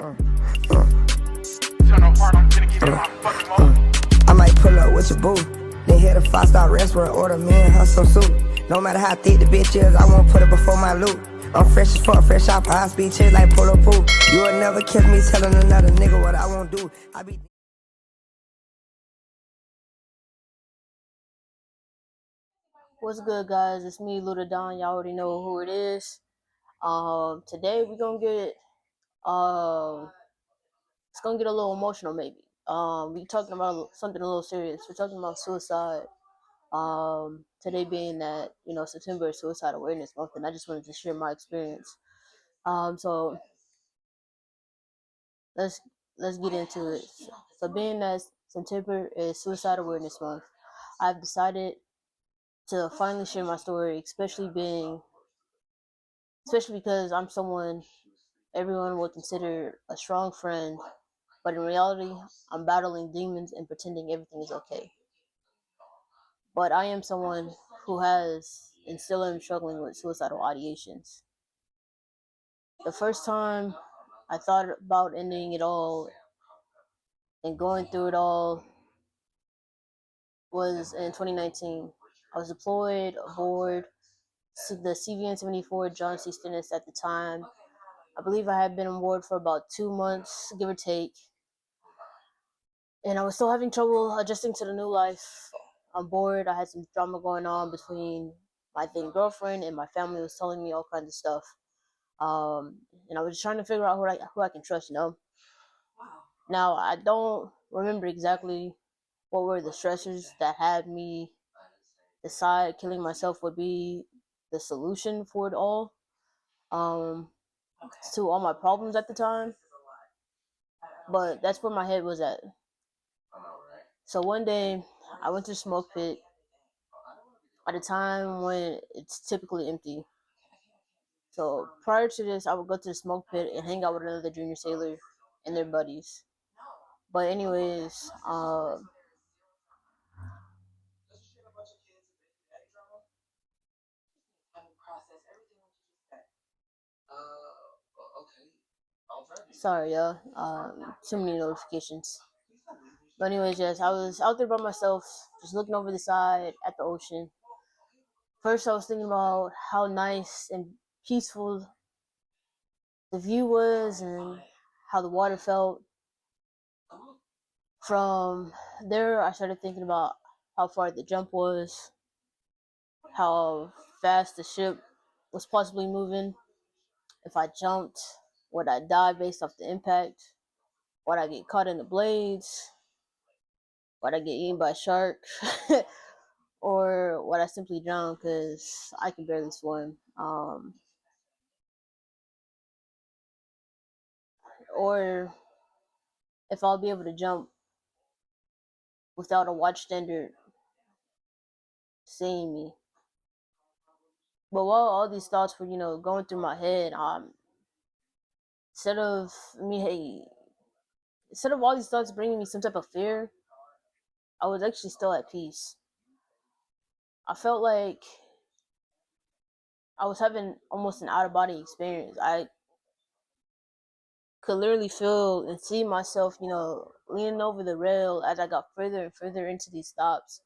I might pull up with your boo, then hit a 5-star restaurant, order me and her some soup. No matter how thick the bitch is, I won't put it before my loot. I'm fresh as fuck, fresh out high speed chase like polo pool. You will never catch me telling another nigga what I won't do. I be. What's good, guys? It's me, Luda Don. Y'all already know who it is. Today we're gonna get it's gonna get a little emotional, maybe. We talking about something a little serious. We're talking about suicide. Today being that September is Suicide Awareness Month, and I just wanted to share my experience. So let's get into it. So being that September is Suicide Awareness Month, I've decided to finally share my story, especially because I'm someone everyone would consider a strong friend, but in reality, I'm battling demons and pretending everything is okay. But I am someone who has and still am struggling with suicidal ideations. The first time I thought about ending it all and going through it all was in 2019. I was deployed aboard the CVN 74 John C. Stennis at the time. I believe I had been on board for about 2 months, give or take. And I was still having trouble adjusting to the new life on board. I had some drama going on between my then girlfriend, and my family was telling me all kinds of stuff. And I was just trying to figure out who I can trust, Now, I don't remember exactly what were the stressors that had me decide killing myself would be the solution for it all, to all my problems at the time. But that's where my head was at. So one day, I went to the smoke pit at a time when it's typically empty. So prior to this, I would go to the smoke pit and hang out with another junior sailor and their buddies. But anyways, sorry, y'all. Too many notifications. But anyways, yes, I was out there by myself, just looking over the side at the ocean. First, I was thinking about how nice and peaceful the view was and how the water felt. From there, I started thinking about how far the jump was, how fast the ship was possibly moving. If I jumped, would I die based off the impact? Would I get caught in the blades? Would I get eaten by a shark? Or would I simply drown because I can barely swim? Or if I'll be able to jump without a watchstander seeing me. But while all these thoughts were, going through my head, instead of instead of all these thoughts bringing me some type of fear, I was actually still at peace. I felt like I was having almost an out of body experience. I could literally feel and see myself, leaning over the rail as I got further and further into these thoughts.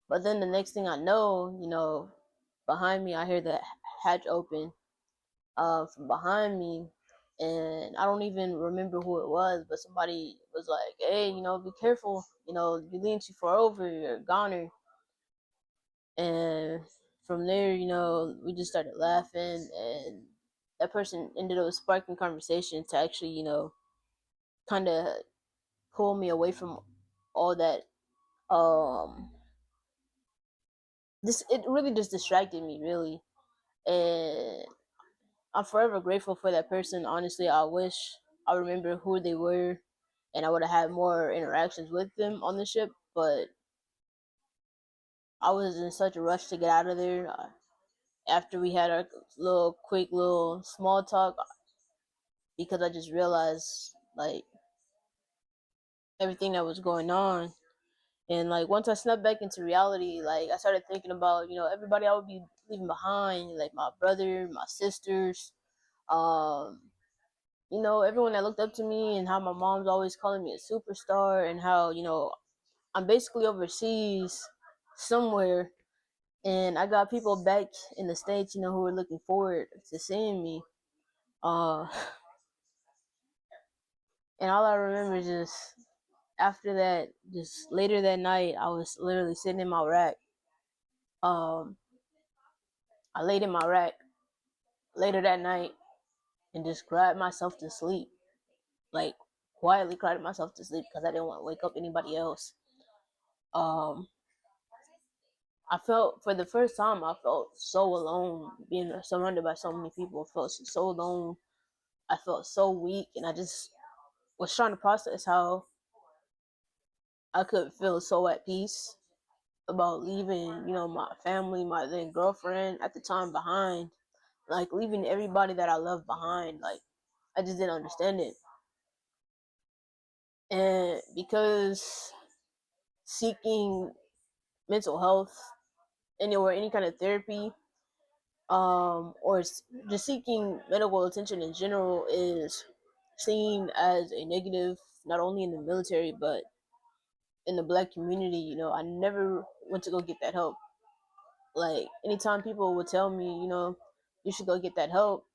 But then the next thing I know, behind me, I hear the hatch open from behind me, and I don't even remember who it was, but somebody was like, "Hey, be careful. You lean too far over, you're a goner." And from there, we just started laughing, and that person ended up sparking conversation to actually, kind of pull me away from all that. This it really just distracted me, really, and I'm forever grateful for that person. Honestly, I wish I remember who they were, and I would have had more interactions with them on the ship. But I was in such a rush to get out of there. After we had our quick little small talk, because I just realized like everything that was going on. And like once I snapped back into reality, like I started thinking about, everybody I would be leaving behind, like my brother, my sisters, Um, everyone that looked up to me, and how my mom's always calling me a superstar, and how, I'm basically overseas somewhere, and I got people back in the States, who were looking forward to seeing me. Uh, and all I remember is just after that, just later that night, I was literally sitting in my rack. Um, I laid in my rack later that night and just cried myself to sleep. Like, quietly cried myself to sleep because I didn't want to wake up anybody else. Um, I felt, for the first time, I felt so alone, being surrounded by so many people. I felt so alone. I felt so weak, and I just was trying to process how I could feel so at peace about leaving, my family, my then girlfriend at the time behind, like leaving everybody that I love behind. Like, I just didn't understand it. And because seeking mental health or any kind of therapy, or just seeking medical attention in general is seen as a negative, not only in the military but in the Black community. I never went to go get that help. Like, anytime people would tell me, you should go get that help,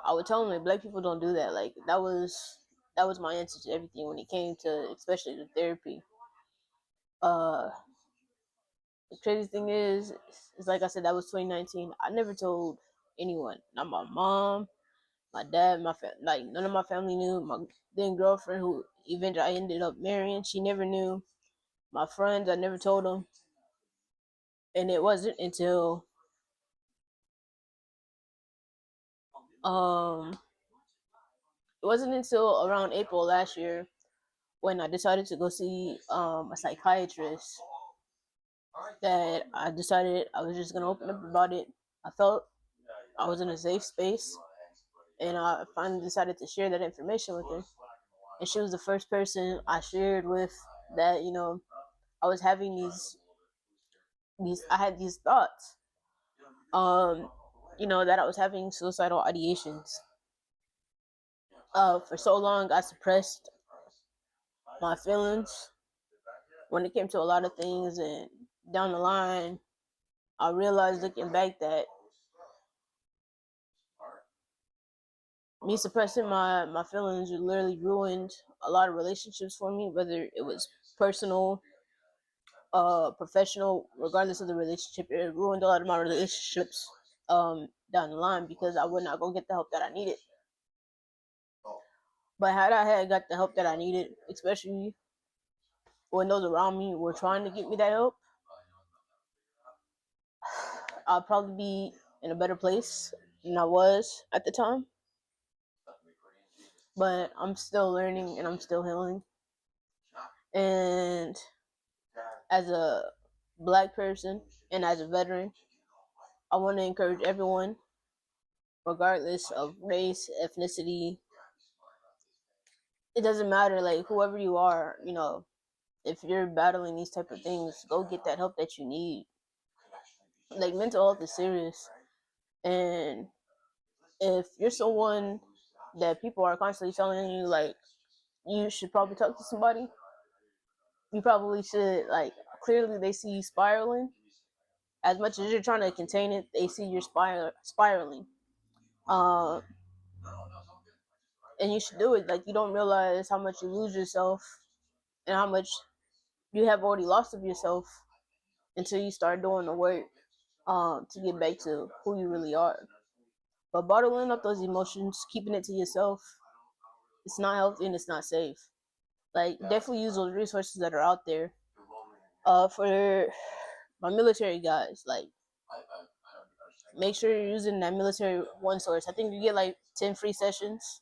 I would tell them that Black people don't do that. Like, that was my answer to everything when it came to, especially the therapy. Uh, the crazy thing is like I said, that was 2019. I never told anyone, not my mom, my dad, like none of my family knew. My then girlfriend, who eventually I ended up marrying, she never knew. My friends, I never told them. And um it wasn't until around April last year when I decided to go see a psychiatrist that I decided I was just gonna open up about it. I felt I was in a safe space, and I finally decided to share that information with her. And she was the first person I shared with that, I was having these I had these thoughts, that I was having suicidal ideations. For so long I suppressed my feelings when it came to a lot of things, and down the line I realized, looking back, that me suppressing my feelings literally ruined a lot of relationships for me, whether it was personal, professional, regardless of the relationship. It ruined a lot of my relationships down the line, because I would not go get the help that I needed. But had I had got the help that I needed, especially when those around me were trying to get me that help, I'd probably be in a better place than I was at the time. But I'm still learning and I'm still healing. And as a Black person and as a veteran, I want to encourage everyone, regardless of race, ethnicity. It doesn't matter, like, whoever you are, if you're battling these type of things, go get that help that you need. Like, mental health is serious, and if you're someone that people are constantly telling you, like, you should probably talk to somebody, you probably should. Like, clearly they see you spiraling. As much as you're trying to contain it, they see you're spiraling. Uh, and you should do it. Like, you don't realize how much you lose yourself and how much you have already lost of yourself until you start doing the work, to get back to who you really are. But bottling up those emotions, keeping it to yourself, it's not healthy and it's not safe. Like, definitely use those resources that are out there. For my military guys, like, make sure you're using that military one source. I think you get like 10 free sessions.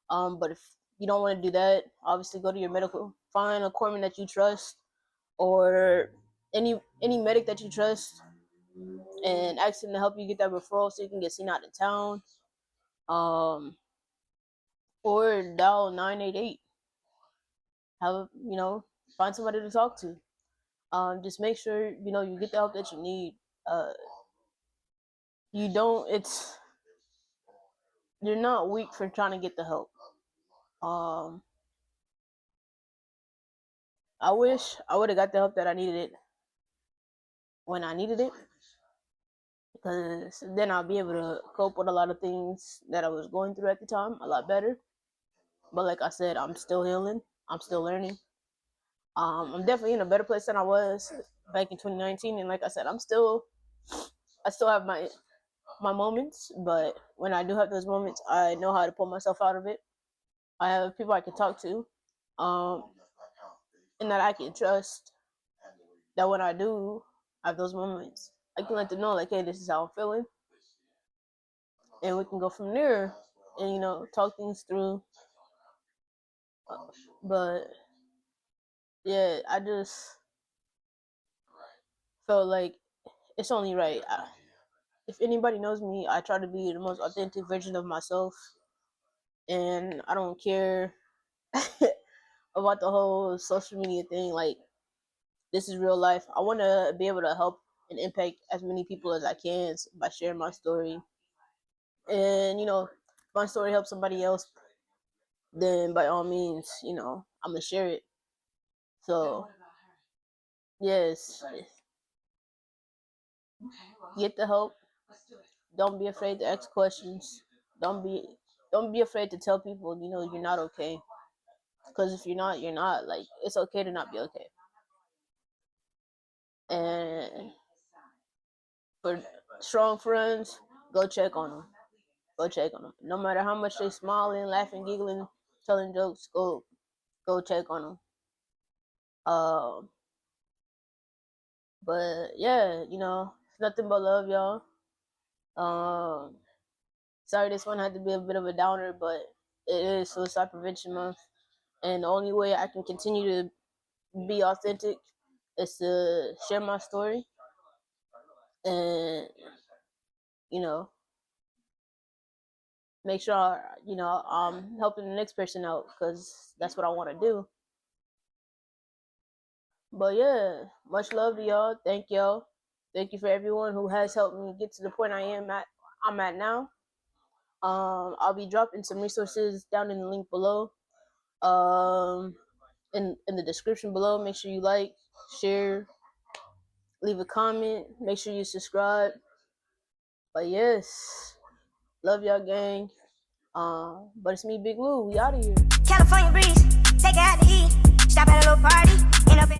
But if you don't want to do that, obviously go to your medical, find a corpsman that you trust, or any medic that you trust, and ask them to help you get that referral so you can get seen out of town. Um, or dial 988. Have find somebody to talk to. Just make sure you get the help that you need. You don't. you're not weak for trying to get the help. I wish I would have got the help that I needed it when I needed it, because then I'll be able to cope with a lot of things that I was going through at the time a lot better. But like I said, I'm still healing. I'm still learning. I'm definitely in a better place than I was back in 2019. And like I said, I still have my moments, but when I do have those moments, I know how to pull myself out of it. I have people I can talk to, and that I can trust. That when I do have those moments, I can let them know, like, hey, this is how I'm feeling, and we can go from there, and talk things through. But yeah, I just felt like it's only right. If anybody knows me, I try to be the most authentic version of myself, and I don't care about the whole social media thing. Like, this is real life. I want to be able to help and impact as many people as I can by sharing my story. And if my story helps somebody else, then by all means, I'm gonna share it. So yes, get the help. Don't be afraid to ask questions. Don't be afraid to tell people you're not okay. Because if you're not, you're not. Like, it's okay to not be okay. And for strong friends, go check on them. Go check on them. No matter how much they smiling, laughing, giggling, telling jokes, go check on them. But yeah, nothing but love, y'all. Sorry this one had to be a bit of a downer, but it is Suicide Prevention Month, and the only way I can continue to be authentic is to share my story, and make sure I'm helping the next person out, because that's what I want to do. But yeah, much love to y'all. Thank y'all. Thank you for everyone who has helped me get to the point I'm at now. I'll be dropping some resources down in the link below. In the description below. Make sure you like, share, leave a comment. Make sure you subscribe. But yes, love y'all, gang. But it's me, Big Lou. We out of here. California breeze, take it out to eat. Stop at a little party.